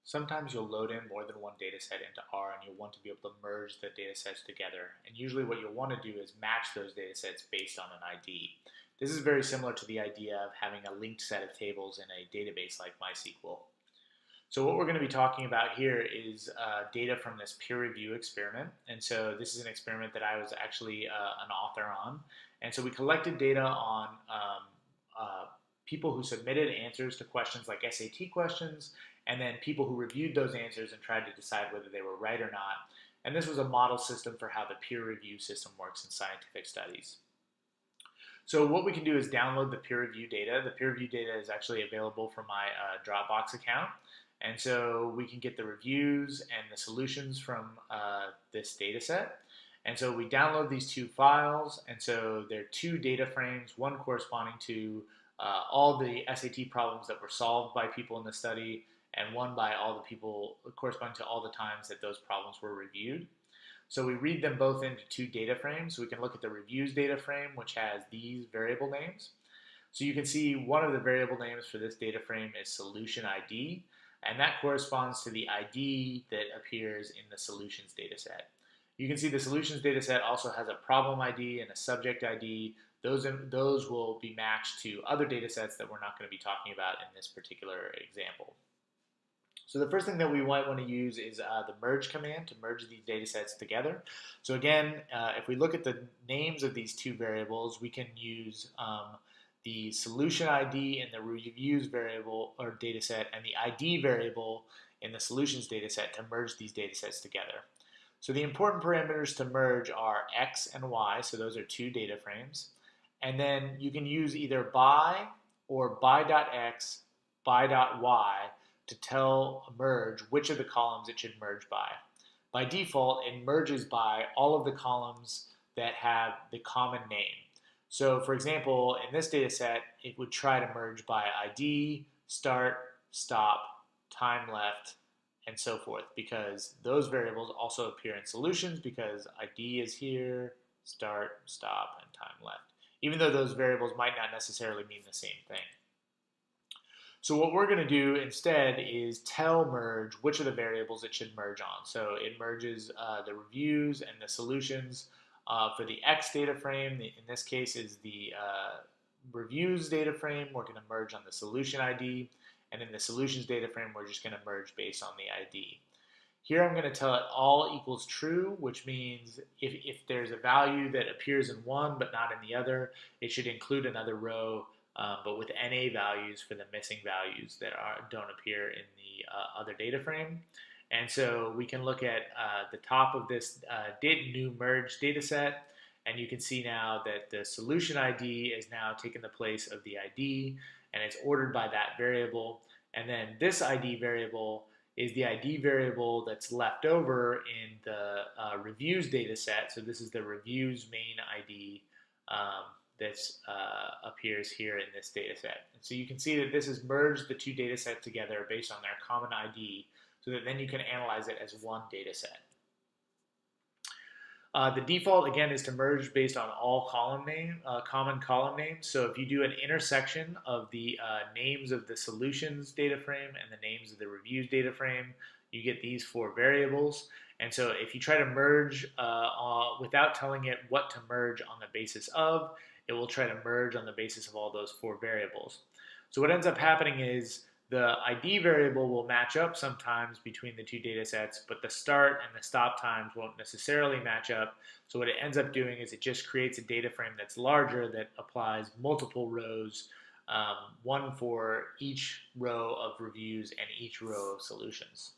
Sometimes you'll load in more than one data set into R and you'll want to be able to merge the data sets together. And usually what you'll want to do is match those data sets based on an ID. This is very similar to the idea of having a linked set of tables in a database like MySQL. So what we're going to be talking about here is data from this peer review experiment. And so this is an experiment that I was actually an author on. And so we collected data on people who submitted answers to questions like SAT questions, and then people who reviewed those answers and tried to decide whether they were right or not. And this was a model system for how the peer review system works in scientific studies. So what we can do is download the peer review data. The peer review data is actually available from my Dropbox account. And so we can get the reviews and the solutions from this data set. And so we download these two files. And so they're two data frames, one corresponding to all the SAT problems that were solved by people in the study, and one by all the people corresponding to all the times that those problems were reviewed. So we read them both into two data frames. So we can look at the reviews data frame, which has these variable names. So you can see one of the variable names for this data frame is solution ID, and that corresponds to the ID that appears in the solutions data set. You can see the solutions data set also has a problem ID and a subject ID. Those will be matched to other data sets that we're not going to be talking about in this particular example. So the first thing that we might want to use is the merge command to merge these data sets together. So again, if we look at the names of these two variables, we can use the solution ID in the reviews variable or data set and the ID variable in the solutions data set to merge these data sets together. So the important parameters to merge are X and Y, so those are two data frames. And then you can use either by or by.x, by.y to tell merge which of the columns it should merge by. By default, it merges by all of the columns that have the common name. So for example, in this data set, it would try to merge by ID, start, stop, time left, and so forth, because those variables also appear in solutions because ID is here, start, stop, and time left, even though those variables might not necessarily mean the same thing. So what we're going to do instead is tell merge which of the variables it should merge on. So it merges the reviews and the solutions for the X data frame. In this case is the reviews data frame. We're going to merge on the solution ID. And in the solutions data frame, we're just going to merge based on the ID. Here I'm going to tell it all equals true, which means if there's a value that appears in one but not in the other, it should include another row but with NA values for the missing values that don't appear in the other data frame. And so we can look at the top of this new merge data set, and you can see now that the solution ID is now taking the place of the ID, and it's ordered by that variable. And then this ID variable is the ID variable that's left over in the reviews data set. So this is the reviews main ID that appears here in this data set. And so you can see that this has merged the two data sets together based on their common ID, so that then you can analyze it as one data set. The default, again, is to merge based on all common column names. So if you do an intersection of the names of the solutions data frame and the names of the reviews data frame, you get these four variables. And so if you try to merge without telling it what to merge on the basis of, it will try to merge on the basis of all those four variables. So what ends up happening is the ID variable will match up sometimes between the two data sets, but the start and the stop times won't necessarily match up. So what it ends up doing is it just creates a data frame that's larger that applies multiple rows, one for each row of reviews and each row of solutions.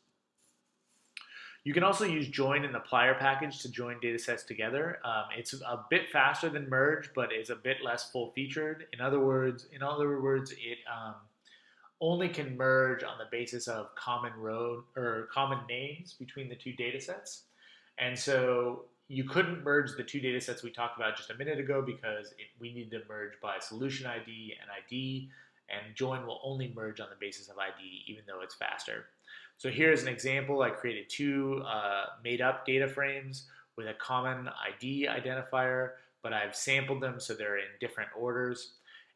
You can also use join in the plier package to join data sets together. It's a bit faster than merge, but it's a bit less full-featured. In other words, it only can merge on the basis of common names between the two data sets. And so you couldn't merge the two data sets we talked about just a minute ago because we need to merge by solution ID and ID, and join will only merge on the basis of ID, even though it's faster. So here's an example. I created two made-up data frames with a common ID identifier, but I've sampled them so they're in different orders.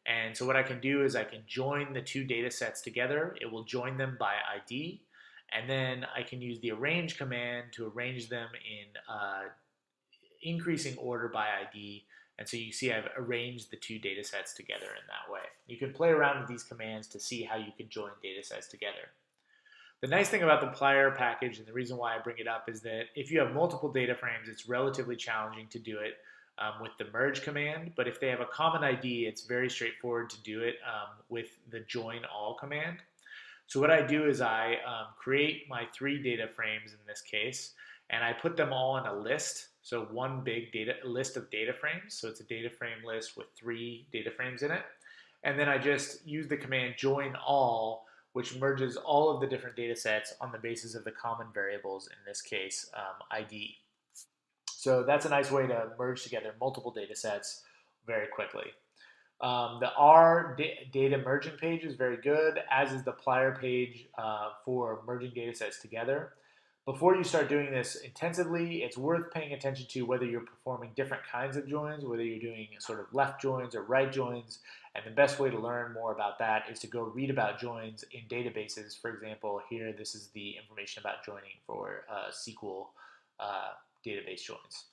And so what I can do is I can join the two data sets together. It will join them by ID. And then I can use the arrange command to arrange them in increasing order by ID. And so you see I've arranged the two data sets together in that way. You can play around with these commands to see how you can join data sets together. The nice thing about the plier package, and the reason why I bring it up, is that if you have multiple data frames, it's relatively challenging to do it with the merge command. But if they have a common ID, it's very straightforward to do it with the join all command. So what I do is I create my 3 data frames in this case, and I put them all in a list. So one big list of data frames. So it's a data frame list with 3 data frames in it. And then I just use the command join all, which merges all of the different data sets on the basis of the common variables, in this case, ID. So that's a nice way to merge together multiple data sets very quickly. The R data merging page is very good, as is the plier page for merging data sets together. Before you start doing this intensively, it's worth paying attention to whether you're performing different kinds of joins, whether you're doing sort of left joins or right joins. And the best way to learn more about that is to go read about joins in databases. For example, here, this is the information about joining for SQL database joins.